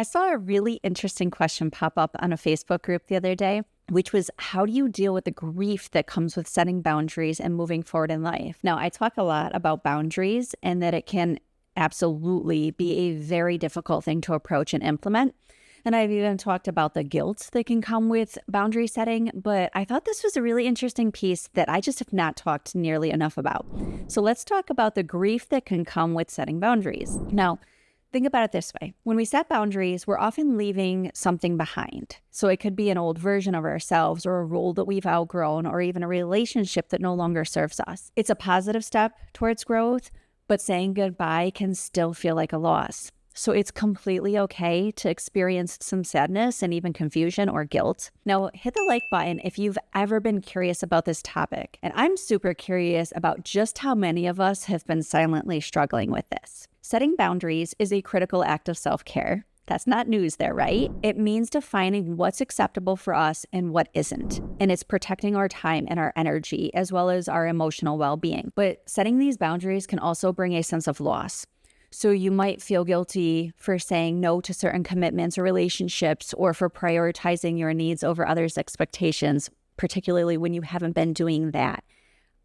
I saw a really interesting question pop up on a Facebook group the other day, which was, how do you deal with the grief that comes with setting boundaries and moving forward in life? Now, I talk a lot about boundaries and that it can absolutely be a very difficult thing to approach and implement. And I've even talked about the guilt that can come with boundary setting, but I thought this was a really interesting piece that I just have not talked nearly enough about. So let's talk about the grief that can come with setting boundaries. Now, think about it this way. When we set boundaries, we're often leaving something behind. So it could be an old version of ourselves or a role that we've outgrown or even a relationship that no longer serves us. It's a positive step towards growth, but saying goodbye can still feel like a loss. So it's completely okay to experience some sadness and even confusion or guilt. Now, hit the like button if you've ever been curious about this topic. And I'm super curious about just how many of us have been silently struggling with this. Setting boundaries is a critical act of self-care. That's not news there, right? It means defining what's acceptable for us and what isn't. And it's protecting our time and our energy as well as our emotional well-being. But setting these boundaries can also bring a sense of loss. So you might feel guilty for saying no to certain commitments or relationships or for prioritizing your needs over others' expectations, particularly when you haven't been doing that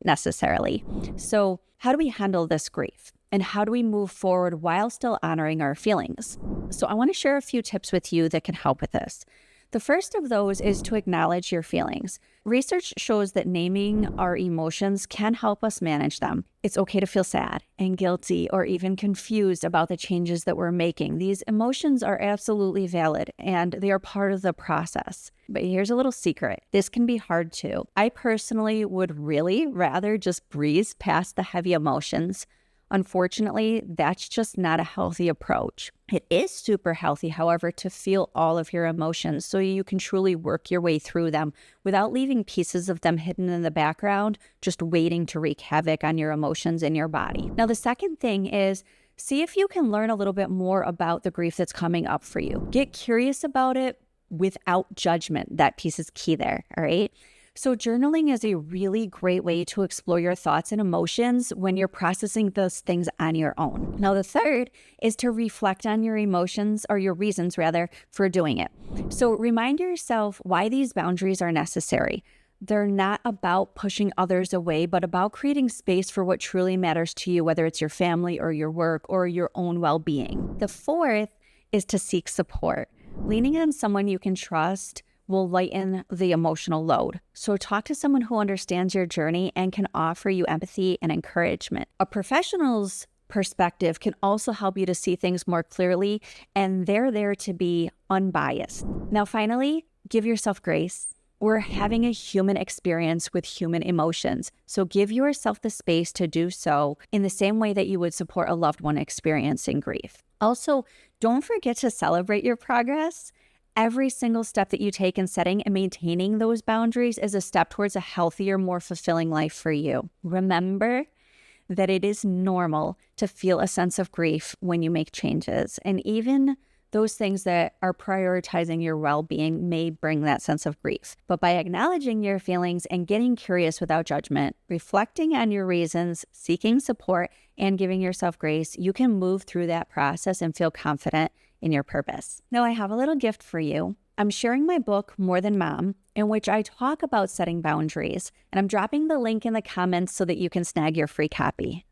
necessarily. So how do we handle this grief? And how do we move forward while still honoring our feelings? So I want to share a few tips with you that can help with this. The first of those is to acknowledge your feelings. Research shows that naming our emotions can help us manage them. It's okay to feel sad and guilty or even confused about the changes that we're making. These emotions are absolutely valid and they are part of the process. But here's a little secret. This can be hard too. I personally would really rather just breeze past the heavy emotions. Unfortunately, that's just not a healthy approach. It is super healthy, however, to feel all of your emotions so you can truly work your way through them without leaving pieces of them hidden in the background, just waiting to wreak havoc on your emotions and your body. Now, the second thing is see if you can learn a little bit more about the grief that's coming up for you. Get curious about it without judgment. That piece is key there, all right? So journaling is a really great way to explore your thoughts and emotions when you're processing those things on your own. Now, the third is to reflect on your emotions or your reasons rather for doing it. So remind yourself why these boundaries are necessary. They're not about pushing others away, but about creating space for what truly matters to you, whether it's your family or your work or your own well-being. The fourth is to seek support. Leaning on someone you can trust will lighten the emotional load. So talk to someone who understands your journey and can offer you empathy and encouragement. A professional's perspective can also help you to see things more clearly, and they're there to be unbiased. Now, finally, give yourself grace. We're having a human experience with human emotions, so give yourself the space to do so in the same way that you would support a loved one experiencing grief. Also, don't forget to celebrate your progress. Every single step that you take in setting and maintaining those boundaries is a step towards a healthier, more fulfilling life for you. Remember that it is normal to feel a sense of grief when you make changes, and even those things that are prioritizing your well-being may bring that sense of grief. But by acknowledging your feelings and getting curious without judgment, reflecting on your reasons, seeking support, and giving yourself grace, you can move through that process and feel confident in your purpose. Now, I have a little gift for you. I'm sharing my book, More Than Mom, in which I talk about setting boundaries, and I'm dropping the link in the comments so that you can snag your free copy.